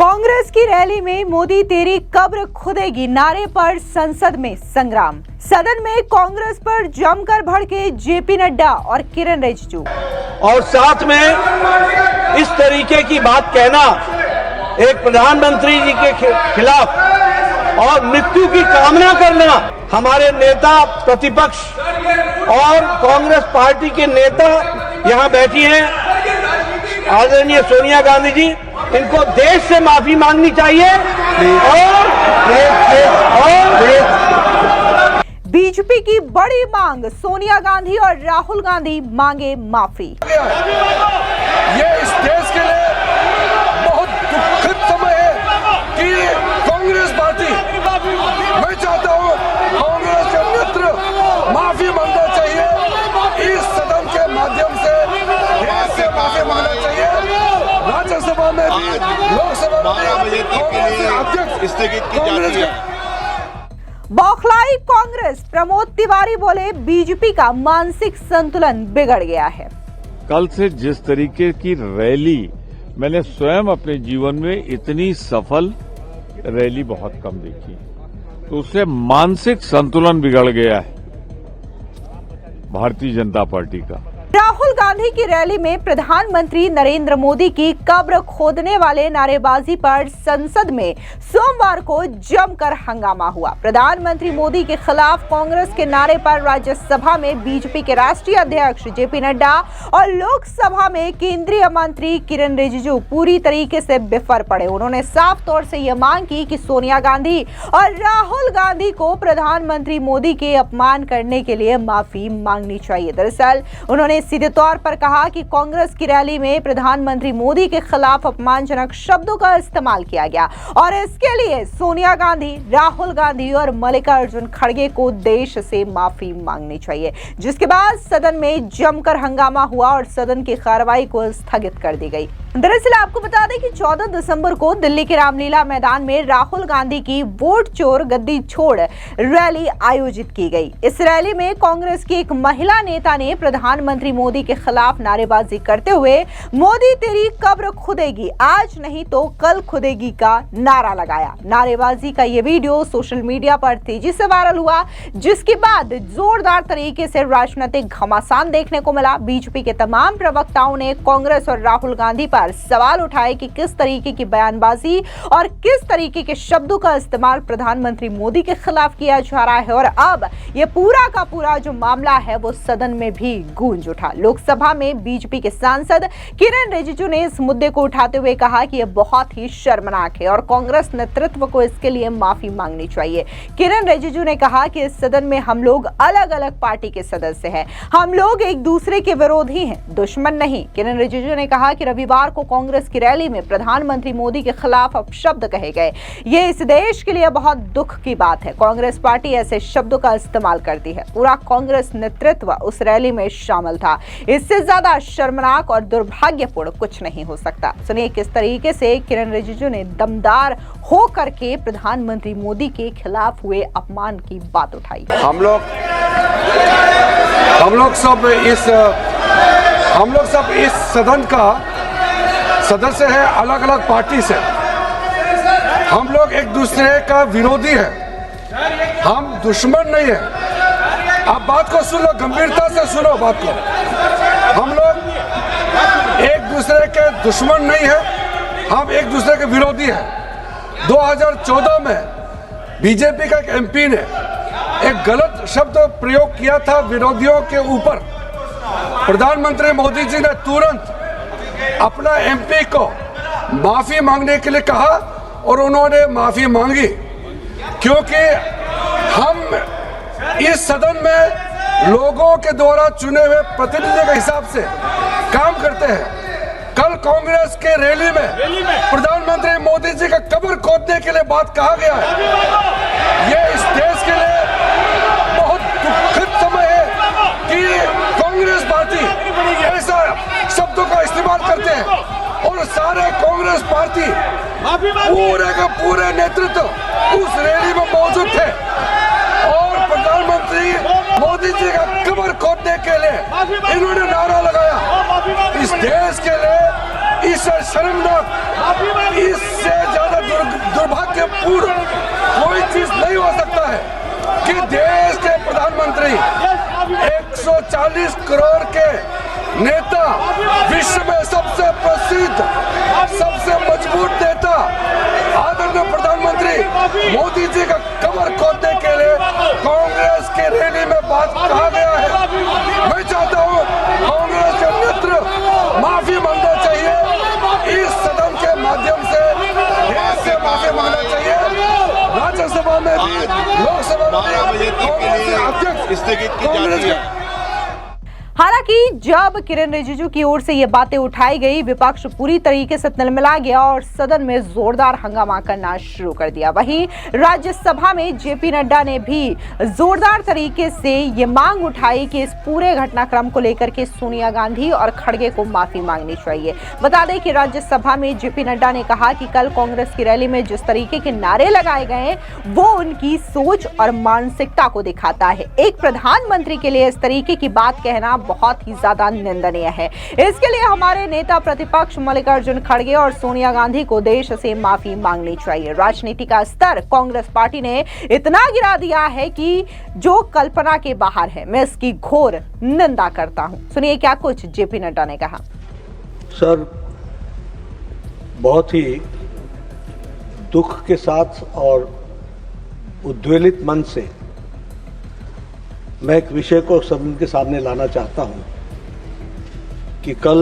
कांग्रेस की रैली में मोदी तेरी कब्र खुदेगी नारे पर संसद में संग्राम। सदन में कांग्रेस पर जमकर भड़के जेपी नड्डा और किरण रिजिजू। और साथ में इस तरीके की बात कहना एक प्रधानमंत्री जी के खिलाफ और मृत्यु की कामना करना, हमारे नेता प्रतिपक्ष और कांग्रेस पार्टी के नेता यहाँ बैठी हैं, आदरणीय सोनिया गांधी जी, इनको देश से माफी मांगनी चाहिए और बीजेपी की बड़ी मांग, सोनिया गांधी और राहुल गांधी मांगे माफी। ये इस देश के लिए बहुत दुखद समय है कि कांग्रेस पार्टी, मैं चाहता हूं कांग्रेस के नेतृत्व माफी मांगना चाहिए, इस सदन के माध्यम से देश से माफी मांगना चाहिए। राज्यसभा में भी, लोकसभा में भी कांग्रेस के अध्यक्ष स्थगित की जाती है। बौखलाई कांग्रेस, प्रमोद तिवारी बोले बीजेपी का मानसिक संतुलन बिगड़ गया है। कल से जिस तरीके की रैली मैंने स्वयं अपने जीवन में इतनी सफल रैली बहुत कम देखी, तो उससे मानसिक संतुलन बिगड़ गया है भारतीय जनता पार्टी का। राहुल गांधी की रैली में प्रधानमंत्री नरेंद्र मोदी की कब्र खोदने वाले नारेबाजी पर संसद में सोमवार को जमकर हंगामा हुआ। प्रधानमंत्री मोदी के खिलाफ कांग्रेस के नारे पर राज्यसभा में बीजेपी के राष्ट्रीय अध्यक्ष जेपी नड्डा और लोकसभा में केंद्रीय मंत्री किरण रिजिजू पूरी तरीके से बिफर पड़े। उन्होंने साफ तौर से यह मांग की कि सोनिया गांधी और राहुल गांधी को प्रधानमंत्री मोदी के अपमान करने के लिए माफी मांगनी चाहिए। दरअसल उन्होंने सीधे तौर पर कहा कि कांग्रेस की रैली में प्रधानमंत्री मोदी के खिलाफ अपमानजनक शब्दों का इस्तेमाल किया गया और इसके लिए सोनिया गांधी, राहुल गांधी और मल्लिकार्जुन खड़गे को देश से माफी मांगनी चाहिए, जिसके बाद सदन में जमकर हंगामा हुआ और सदन की कार्रवाई को स्थगित कर दी गई। दरअसल आपको बता दें कि 14 दिसंबर को दिल्ली के रामलीला मैदान में राहुल गांधी की वोट चोर गद्दी छोड़ रैली आयोजित की गई। इस रैली में कांग्रेस की एक महिला नेता ने प्रधानमंत्री मोदी के खिलाफ नारेबाजी करते हुए मोदी तेरी कब्र खुदेगी, आज नहीं तो कल खुदेगी का नारा लगाया। नारेबाजी का ये वीडियो सोशल मीडिया पर तेजी से वायरल हुआ, जिसके बाद जोरदार तरीके से राजनीतिक घमासान देखने को मिला। बीजेपी के तमाम प्रवक्ताओं ने कांग्रेस और राहुल गांधी पर सवाल उठाए कि किस तरीके की बयानबाजी और किस तरीके के शब्दों का इस्तेमाल प्रधानमंत्री मोदी के खिलाफ किया जा रहा है और अब ये पूरा का पूरा जो मामला है वो सदन में भी गूंज उठा। लोकसभा में बीजेपी के सांसद किरण रिजिजू ने इस मुद्दे को उठाते हुए कहा कि यह बहुत ही शर्मनाक है और कांग्रेस नेतृत्व को इसके लिए माफी मांगनी चाहिए। किरण रिजिजू ने कहा कि इस सदन में हम लोग अलग अलग पार्टी के सदस्य हैं, हम लोग एक दूसरे के विरोधी हैं, दुश्मन नहीं। किरण रिजिजू ने कहा कि रविवार को कांग्रेस की रैली में प्रधानमंत्री मोदी के खिलाफ अपशब्द कहे गए, ये इस देश के लिए बहुत दुख की बात है। कांग्रेस पार्टी ऐसे शब्दों का इस्तेमाल करती है, पूरा कांग्रेस नेतृत्व उस रैली में शामिल था, इससे ज्यादा शर्मनाक और दुर्भाग्यपूर्ण कुछ नहीं हो सकता। सुनिए किस तरीके से किरण रिजिजू ने दमदार हो करके प्रधानमंत्री मोदी के खिलाफ हुए अपमान की बात उठाई। हम लोग सब इस सदन का सदस्य है, अलग अलग पार्टी से। हम लोग एक दूसरे का विरोधी है, हम दुश्मन नहीं है। आप बात को सुनो, गंभीरता से सुनो बात को। हम लोग एक दूसरे के दुश्मन नहीं है, हम एक दूसरे के विरोधी हैं। 2014 में बीजेपी का एक एमपी ने एक गलत शब्द प्रयोग किया था विरोधियों के ऊपर। प्रधानमंत्री मोदी जी ने तुरंत अपना एमपी को माफी मांगने के लिए कहा और उन्होंने माफी मांगी, क्योंकि हम इस सदन में लोगों के द्वारा चुने हुए प्रतिनिधि के हिसाब से काम करते हैं। कल कांग्रेस के रैली में प्रधानमंत्री मोदी जी का कब्र खोदने के लिए बात कहा गया है। ये इस देश के लिए बहुत दुखद समय है कि कांग्रेस पार्टी ऐसा शब्दों का इस्तेमाल करते हैं और सारे कांग्रेस पार्टी पूरे का पूरे नेतृत्व उस रैली में मौजूद थे और प्रधानमंत्री मोदी जी का कब्र खोदने के लिए इन्होंने नारा लगाया। इस देश के लिए इससे शर्मनाक, इससे 140 करोड़ के नेता, विश्व में सबसे प्रसिद्ध, सबसे मजबूत नेता आदरणीय प्रधानमंत्री मोदी जी का कमर खोदने के लिए कांग्रेस की रैली में बात कहा गया है। मैं चाहता हूं कांग्रेस के नेतृत्व माफी मांगना चाहिए, इस सदन के माध्यम से देश से माफी मांगना चाहिए। राज्यसभा में भी, लोकसभा में भी कांग्रेस के अध्यक्ष स्थगित की जाती है। हालांकि जब किरण रिजिजू की ओर से ये बातें उठाई गई, विपक्ष पूरी तरीके से तिलमिला गया और सदन में जोरदार हंगामा करना शुरू कर दिया। वहीं राज्यसभा में जेपी नड्डा ने भी जोरदार तरीके से ये मांग उठाई कि इस पूरे घटनाक्रम को लेकर के सोनिया गांधी और खड़गे को माफी मांगनी चाहिए। बता दें कि राज्यसभा में जेपी नड्डा ने कहा कि कल कांग्रेस की रैली में जिस तरीके के नारे लगाए गए वो उनकी सोच और मानसिकता को दिखाता है। एक प्रधानमंत्री के लिए इस तरीके की बात कहना बहुत ही ज्यादा निंदनीय है। इसके लिए हमारे नेता प्रतिपक्ष मल्लिकार्जुन खड़गे और सोनिया गांधी को देश से माफी मांगनी चाहिए। राजनीति का स्तर कांग्रेस पार्टी ने इतना गिरा दिया है कि जो कल्पना के बाहर है। मैं इसकी घोर निंदा करता हूं। सुनिए क्या कुछ जेपी नड्डा ने कहा। सर, बहुत ही दुख के साथ और उद्वेलित मन से मैं एक विषय को सबके के सामने लाना चाहता हूं कि कल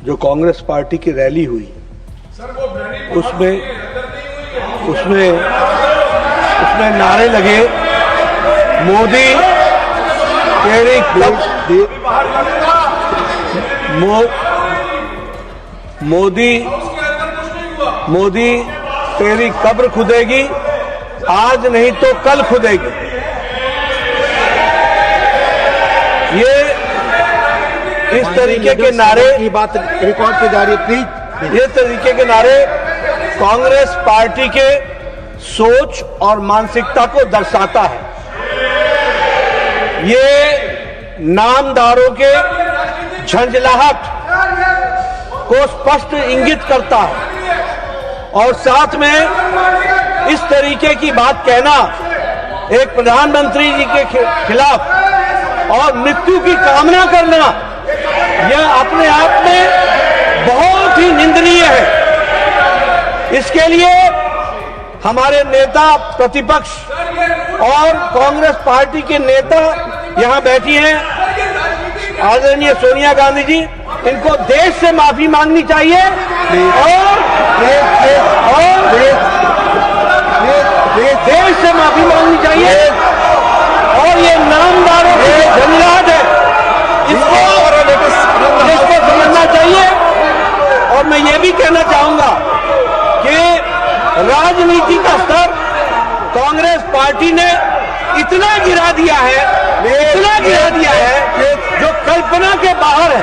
जो कांग्रेस पार्टी की रैली हुई उसमें नारे लगे, मोदी तेरी मोदी तेरी कब्र खुदेगी, आज नहीं तो कल खुदेगी। ये इस तरीके के नारे की बात रिकॉर्ड पे जा रही है, प्लीज। ये तरीके के नारे कांग्रेस पार्टी के सोच और मानसिकता को दर्शाता है। ये नामदारों के झंझलाहट को स्पष्ट इंगित करता है और साथ में इस तरीके की बात कहना एक प्रधानमंत्री जी के खिलाफ और मृत्यु की कामना करना, यह अपने आप में बहुत ही निंदनीय है। इसके लिए हमारे नेता प्रतिपक्ष और कांग्रेस पार्टी के नेता यहां बैठी हैं, आदरणीय सोनिया गांधी जी, इनको देश से माफी मांगनी चाहिए और देश से माफी मांगनी चाहिए और ये नामदारों की झंझलाहट है, इसको समझना चाहिए। और मैं ये भी कहना चाहूंगा कि राजनीति का स्तर कांग्रेस पार्टी ने इतना गिरा दिया है जो कल्पना के बाहर है,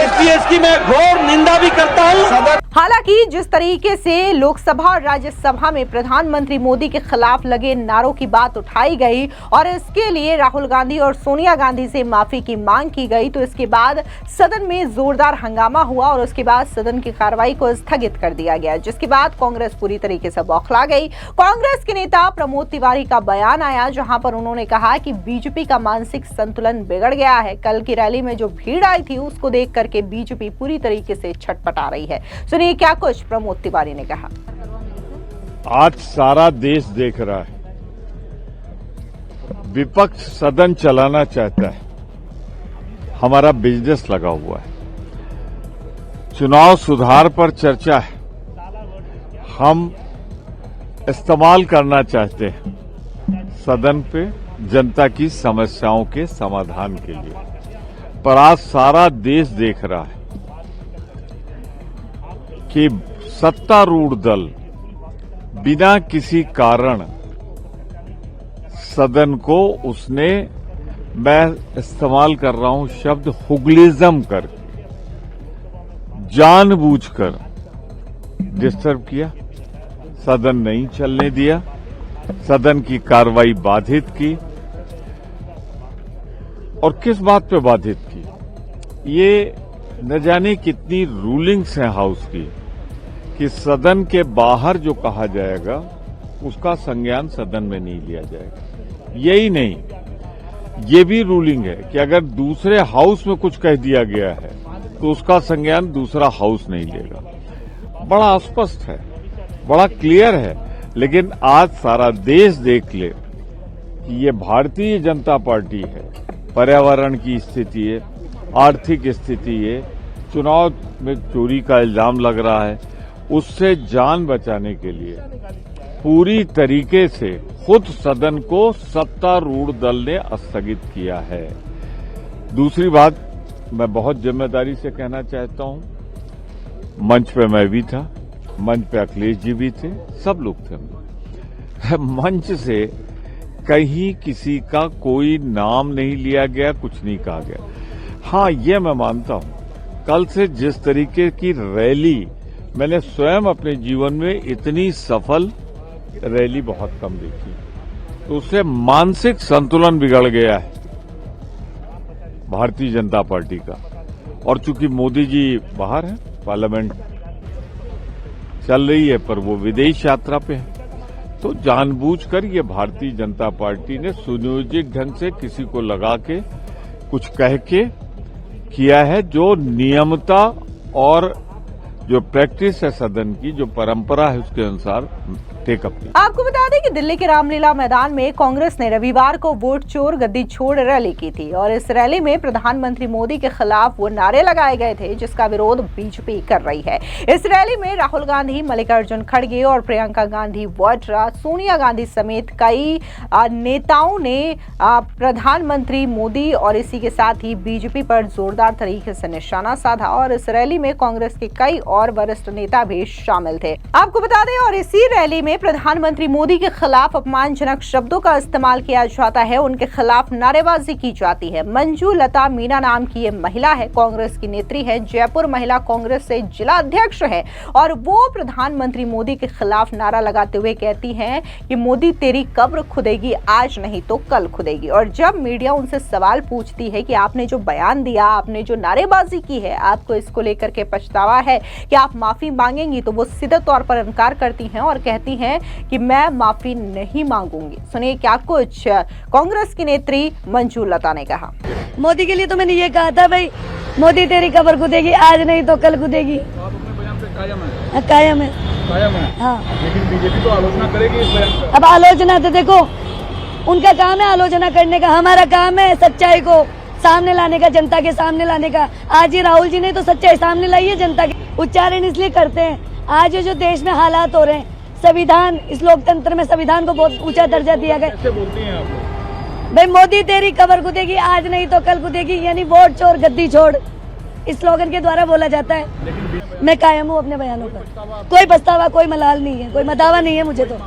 इसलिए इसकी मैं घोर निंदा भी करता हूं। हालांकि जिस तरीके से लोकसभा और राज्यसभा में प्रधानमंत्री मोदी के खिलाफ लगे नारों की बात उठाई गई और इसके लिए राहुल गांधी और सोनिया गांधी से माफी की मांग की गई, तो इसके बाद सदन में जोरदार हंगामा हुआ और उसके बाद सदन की कार्रवाई को स्थगित कर दिया गया, जिसके बाद कांग्रेस पूरी तरीके से बौखला गई। कांग्रेस के नेता प्रमोद तिवारी का बयान आया, जहां पर उन्होंने कहा कि बीजेपी का मानसिक संतुलन बिगड़ गया है। कल की रैली में जो भीड़ आई थी उसको देख करके बीजेपी पूरी तरीके से छटपटा रही है। सुनिए क्या कुछ प्रमोद तिवारी ने कहा। आज सारा देश देख रहा है, विपक्ष सदन चलाना चाहता है, हमारा बिजनेस लगा हुआ है, चुनाव सुधार पर चर्चा है, हम इस्तेमाल करना चाहते हैं सदन पे जनता की समस्याओं के समाधान के लिए। पर आज सारा देश देख रहा है कि सत्तारूढ़ दल बिना किसी कारण सदन को उसने, मैं इस्तेमाल कर रहा हूं शब्द, हुगलिज्म करके जानबूझकर डिस्टर्ब किया, सदन नहीं चलने दिया, सदन की कार्रवाई बाधित की। और किस बात पे बाधित की? ये न जाने कितनी रूलिंग्स हैं हाउस की कि सदन के बाहर जो कहा जाएगा उसका संज्ञान सदन में नहीं लिया जाएगा। यही नहीं, ये भी रूलिंग है कि अगर दूसरे हाउस में कुछ कह दिया गया है तो उसका संज्ञान दूसरा हाउस नहीं लेगा। बड़ा स्पष्ट है, बड़ा क्लियर है। लेकिन आज सारा देश देख ले कि ये भारतीय जनता पार्टी है, पर्यावरण की स्थिति है, आर्थिक स्थिति है, चुनाव में चोरी का इल्जाम लग रहा है, उससे जान बचाने के लिए पूरी तरीके से खुद सदन को सत्तारूढ़ दल ने स्थगित किया है। दूसरी बात मैं बहुत जिम्मेदारी से कहना चाहता हूं, मंच पे मैं भी था, मंच पे अखिलेश जी भी थे, सब लोग थे। मंच से कहीं किसी का कोई नाम नहीं लिया गया, कुछ नहीं कहा गया। हाँ, ये मैं मानता हूं, कल से जिस तरीके की रैली मैंने स्वयं अपने जीवन में इतनी सफल रैली बहुत कम देखी, तो उससे मानसिक संतुलन बिगड़ गया है भारतीय जनता पार्टी का। और चूंकि मोदी जी बाहर हैं, पार्लियामेंट चल रही है पर वो विदेश यात्रा पे है, तो जानबूझकर ये भारतीय जनता पार्टी ने सुनियोजित ढंग से किसी को लगा के कुछ कह के किया है, जो नियमता और जो प्रैक्टिस है सदन की, जो परंपरा है, उसके अनुसार टेकअप किया। आपको बता दें कि दिल्ली के रामलीला मैदान में कांग्रेस ने रविवार को वोट चोर गद्दी छोड़ रैली की थी और इस रैली में प्रधानमंत्री मोदी के खिलाफ वो नारे लगाए गए थे जिसका विरोध बीजेपी कर रही है। इस रैली में राहुल गांधी, मल्लिकार्जुन खड़गे और प्रियंका गांधी वाड्रा, सोनिया गांधी समेत कई नेताओं ने प्रधानमंत्री मोदी और इसी के साथ ही बीजेपी पर जोरदार तरीके से निशाना साधा और इस रैली में कांग्रेस के कई और वरिष्ठ नेता भी शामिल थे। आपको बता दें, और इसी रैली में प्रधानमंत्री मोदी के खिलाफ अपमानजनक शब्दों का इस्तेमाल किया जाता है, उनके खिलाफ नारेबाजी की जाती है। मंजू लता मीना नाम की ये महिला है, कांग्रेस की नेत्री है, जयपुर महिला कांग्रेस से जिला अध्यक्ष है और वो प्रधानमंत्री मोदी के खिलाफ नारा लगाते हुए कहती हैं कि मोदी तेरी कब्र खुदेगी, आज नहीं तो कल खुदेगी। और जब मीडिया उनसे सवाल पूछती है कि आपने जो बयान दिया, आपने जो नारेबाजी की है, आपको इसको लेकर के पछतावा है कि आप माफी मांगेंगी, तो वो सीधे तौर पर इनकार करती हैं और कहती हैं कि मैं माफी नहीं मांगूंगी। सुनिए क्या कुछ कांग्रेस की नेत्री मंजू लता ने कहा। मोदी के लिए तो मैंने ये कहा था, भाई मोदी तेरी कब्र खुदेगी, आज नहीं तो कल खुदेगी। कायम है। हाँ, लेकिन बीजेपी तो आलोचना करेगी इस बयान पर। अब आलोचना तो देखो, उनका काम है आलोचना करने का, हमारा काम है सच्चाई को सामने लाने का, जनता के सामने लाने का। आज ये राहुल जी ने तो सच्चाई सामने लाई है जनता के। उच्चारण इसलिए करते हैं, आज जो देश में हालात हो रहे हैं, संविधान, इस लोकतंत्र में संविधान को बहुत ऊंचा दर्जा दिया गया। कैसे बोलती हैं आप लोग? भाई मोदी तेरी कब्र खुदेगी, आज नहीं तो कल खुदेगी, यानी वोट चोर गद्दी छोड़, इस स्लोगन के द्वारा बोला जाता है। मैं कायम हूँ अपने बयानों पर, कोई पछतावा, कोई मलाल नहीं है, कोई मदावा नहीं है मुझे तो।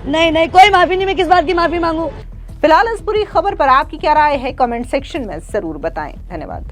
नहीं, कोई माफी नहीं, मैं किस बात की माफी मांगू। फिलहाल इस पूरी खबर पर आपकी क्या राय है, कमेंट सेक्शन में जरूर बताएं। धन्यवाद।